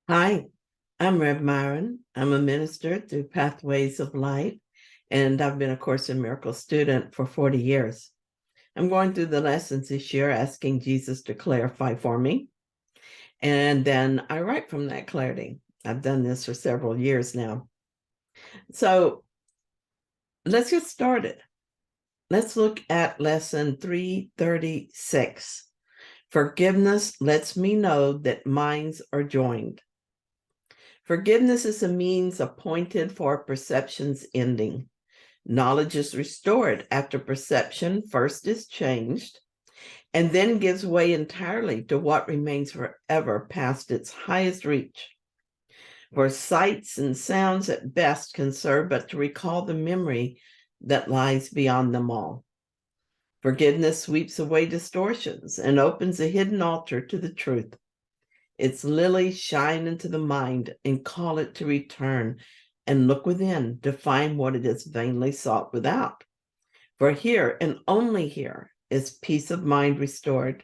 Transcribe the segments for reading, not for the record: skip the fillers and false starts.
Hi, I'm Rev Myron. I'm a minister through Pathways of Light, and I've been a Course in Miracles student for 40 years. I'm going through the lessons this year, asking Jesus to clarify for me, and then I write from that clarity. I've done this for several years now. So let's get started. Let's look at lesson 336. Forgiveness lets me know that minds are joined. Forgiveness is a means appointed for perception's ending. Knowledge is restored after perception first is changed and then gives way entirely to what remains forever past its highest reach. For sights and sounds at best can serve but to recall the memory that lies beyond them all. Forgiveness sweeps away distortions and opens a hidden altar to the truth. Its lilies shine into the mind and call it to return and look within to find what it has vainly sought without. For here and only here is peace of mind restored.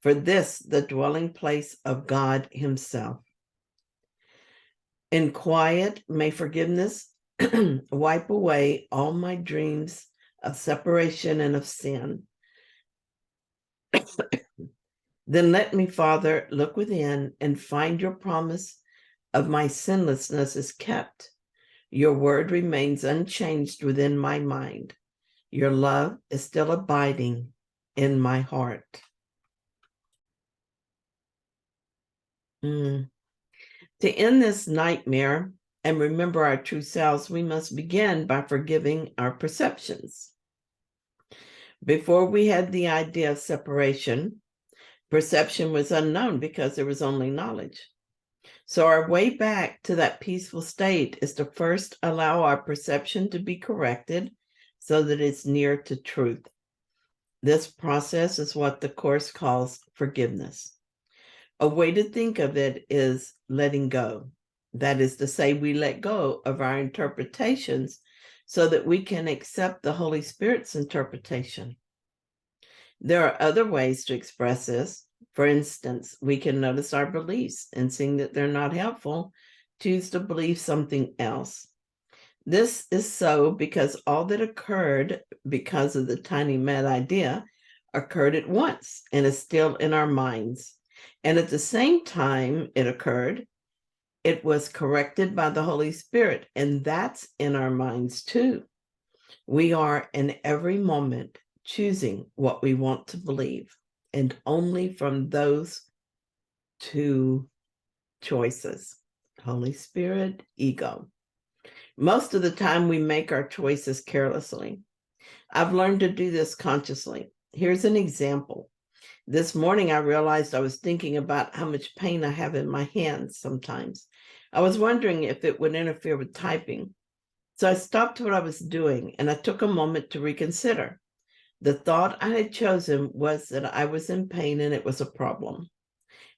For this, the dwelling place of God himself. In quiet, may forgiveness wipe away all my dreams of separation and of sin. Then let me, Father, look within and find your promise of my sinlessness is kept. Your word remains unchanged within my mind. Your love is still abiding in my heart. To end this nightmare and remember our true selves, we must begin by forgiving our perceptions. Before we had the idea of separation, perception was unknown because there was only knowledge. So our way back to that peaceful state is to first allow our perception to be corrected so that it's near to truth. This process is what the Course calls forgiveness. A way to think of it is letting go. That is to say, we let go of our interpretations so that we can accept the Holy Spirit's interpretation. There are other ways to express this. For instance, we can notice our beliefs and seeing that they're not helpful, choose to believe something else. This is so because all that occurred because of the tiny mad idea occurred at once and is still in our minds. And at the same time it occurred, it was corrected by the Holy Spirit, and that's in our minds too. We are in every moment choosing what we want to believe, and only from those two choices, Holy Spirit, ego. Most of the time we make our choices carelessly. I've learned to do this consciously. Here's an example. This morning I realized I was thinking about how much pain I have in my hands sometimes. I was wondering if it would interfere with typing. So I stopped what I was doing and I took a moment to reconsider. The thought I had chosen was that I was in pain and it was a problem.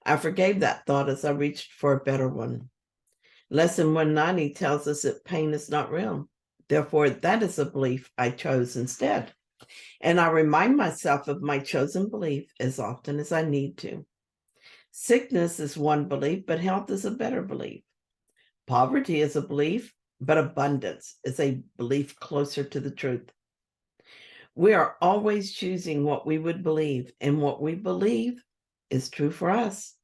I forgave that thought as I reached for a better one. Lesson 190 tells us that pain is not real. Therefore, that is a belief I chose instead. And I remind myself of my chosen belief as often as I need to. Sickness is one belief, but health is a better belief. Poverty is a belief, but abundance is a belief closer to the truth. We are always choosing what we would believe, and what we believe is true for us.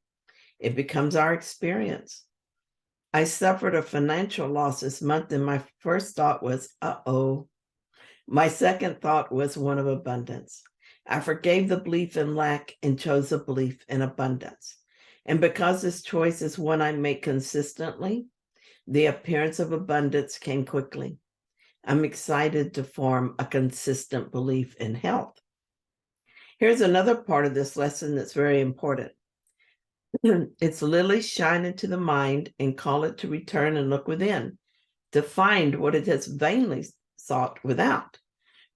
It becomes our experience. I suffered a financial loss this month, and my first thought was, uh-oh. My second thought was one of abundance. I forgave the belief in lack and chose a belief in abundance. And because this choice is one I make consistently, the appearance of abundance came quickly. I'm excited to form a consistent belief in health. Here's another part of this lesson that's very important. Its lilies shine into the mind and call it to return and look within, to find what it has vainly sought without.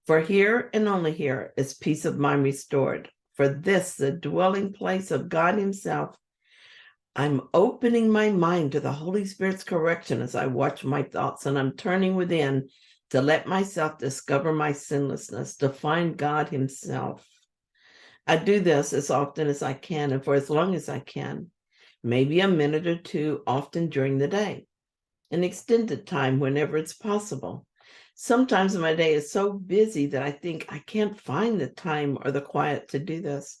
For here and only here is peace of mind restored. For this, the dwelling place of God himself. I'm opening my mind to the Holy Spirit's correction as I watch my thoughts, and I'm turning within to let myself discover my sinlessness, to find God himself. I do this as often as I can and for as long as I can. maybe a minute or two often during the day, an extended time whenever it's possible. Sometimes my day is so busy that I think I can't find the time or the quiet to do this.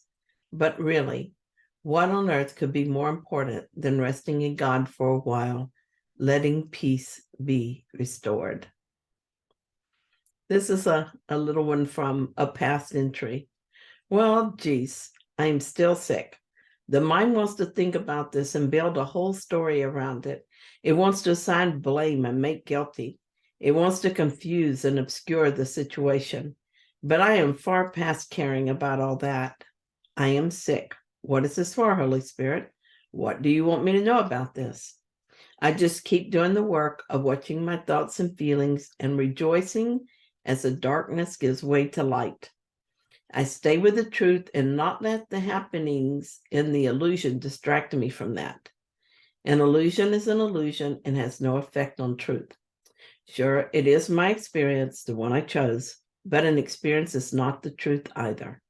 But really, what on earth could be more important than resting in God for a while, letting peace be restored? This is a little one from a past entry. Well, geez, I'm still sick. The mind wants to think about this and build a whole story around it. It wants to assign blame and make guilty. It wants to confuse and obscure the situation. But I am far past caring about all that. I am sick. What is this for, Holy Spirit? What do you want me to know about this? I just keep doing the work of watching my thoughts and feelings and rejoicing as the darkness gives way to light. I stay with the truth and not let the happenings in the illusion distract me from that. An illusion is an illusion and has no effect on truth. Sure, it is my experience, the one I chose, but an experience is not the truth either.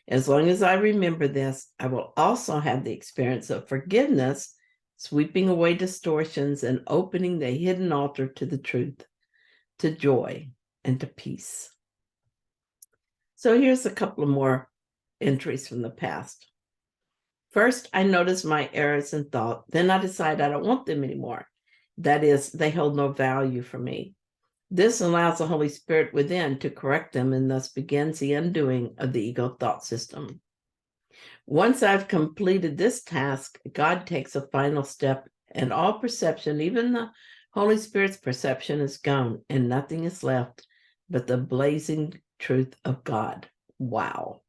As long as I remember this, I will also have the experience of forgiveness, sweeping away distortions and opening the hidden altar to the truth, to joy, and to peace. So here's a couple of more entries from the past. First, I notice my errors in thought. Then I decide I don't want them anymore. That is, they hold no value for me. This allows the Holy Spirit within to correct them and thus begins the undoing of the ego thought system. Once I've completed this task, God takes a final step and all perception, even the Holy Spirit's perception, is gone and nothing is left but the blazing truth of God. Wow.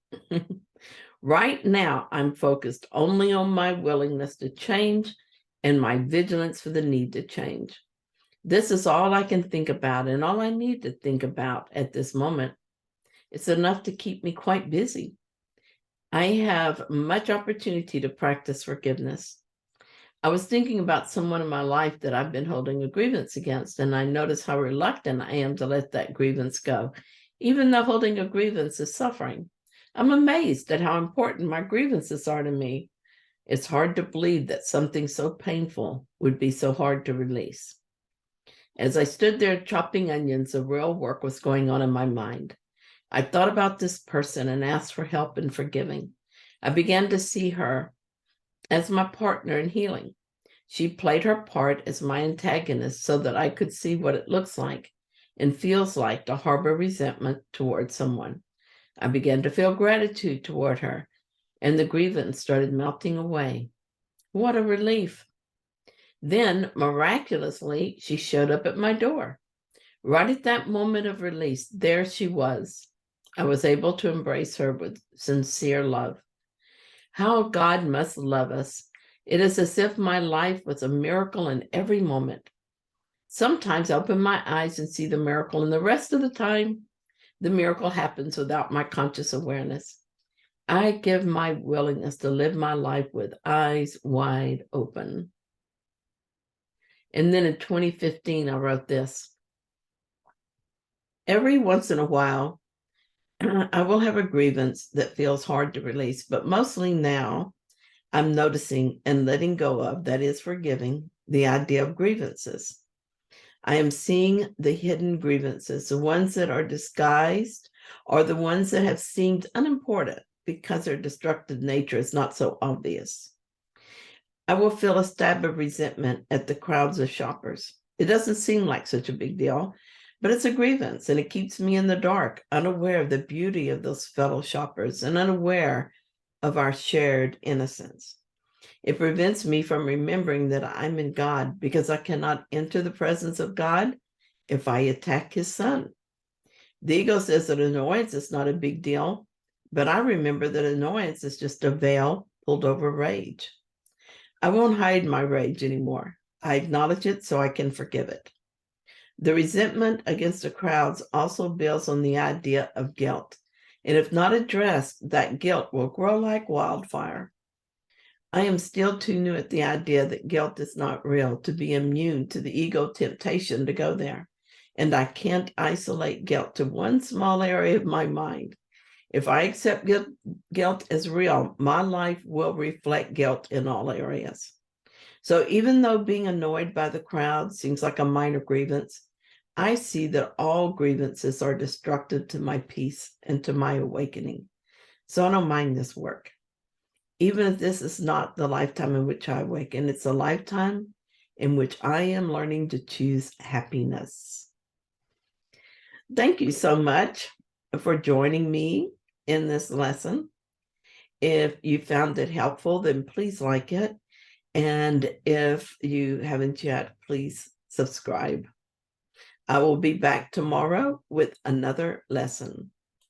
Right now, I'm focused only on my willingness to change and my vigilance for the need to change. This is all I can think about and all I need to think about at this moment. It's enough to keep me quite busy. I have much opportunity to practice forgiveness. I was thinking about someone in my life that I've been holding a grievance against, and I notice how reluctant I am to let that grievance go, even though holding a grievance is suffering. I'm amazed at how important my grievances are to me. It's hard to believe that something so painful would be so hard to release. As I stood there chopping onions, the real work was going on in my mind. I thought about this person and asked for help in forgiving. I began to see her as my partner in healing. She played her part as my antagonist so that I could see what it looks like and feels like to harbor resentment toward someone. I began to feel gratitude toward her, and the grievance started melting away. What a relief. Then, miraculously, she showed up at my door. Right at that moment of release, there she was. I was able to embrace her with sincere love. How God must love us. It is as if my life was a miracle in every moment. Sometimes I open my eyes and see the miracle, and the rest of the time, the miracle happens without my conscious awareness. I give my willingness to live my life with eyes wide open. And then in 2015, I wrote this. Every once in a while, I will have a grievance that feels hard to release, but mostly now I'm noticing and letting go of, that is forgiving, the idea of grievances. I am seeing the hidden grievances, the ones that are disguised or the ones that have seemed unimportant because their destructive nature is not so obvious. I will feel a stab of resentment at the crowds of shoppers. It doesn't seem like such a big deal, but it's a grievance and it keeps me in the dark, unaware of the beauty of those fellow shoppers and unaware of our shared innocence. It prevents me from remembering that I'm in God because I cannot enter the presence of God if I attack his son. The ego says that annoyance is not a big deal, but I remember that annoyance is just a veil pulled over rage. I won't hide my rage anymore. I acknowledge it so I can forgive it. The resentment against the crowds also builds on the idea of guilt. And if not addressed, that guilt will grow like wildfire. I am still too new at the idea that guilt is not real to be immune to the ego temptation to go there. And I can't isolate guilt to one small area of my mind. If I accept guilt as real, my life will reflect guilt in all areas. So even though being annoyed by the crowd seems like a minor grievance, I see that all grievances are destructive to my peace and to my awakening. So I don't mind this work. Even if this is not the lifetime in which I awaken, it's a lifetime in which I am learning to choose happiness. Thank you so much for joining me in this lesson. If you found it helpful, then please like it. And if you haven't yet, please subscribe. I will be back tomorrow with another lesson.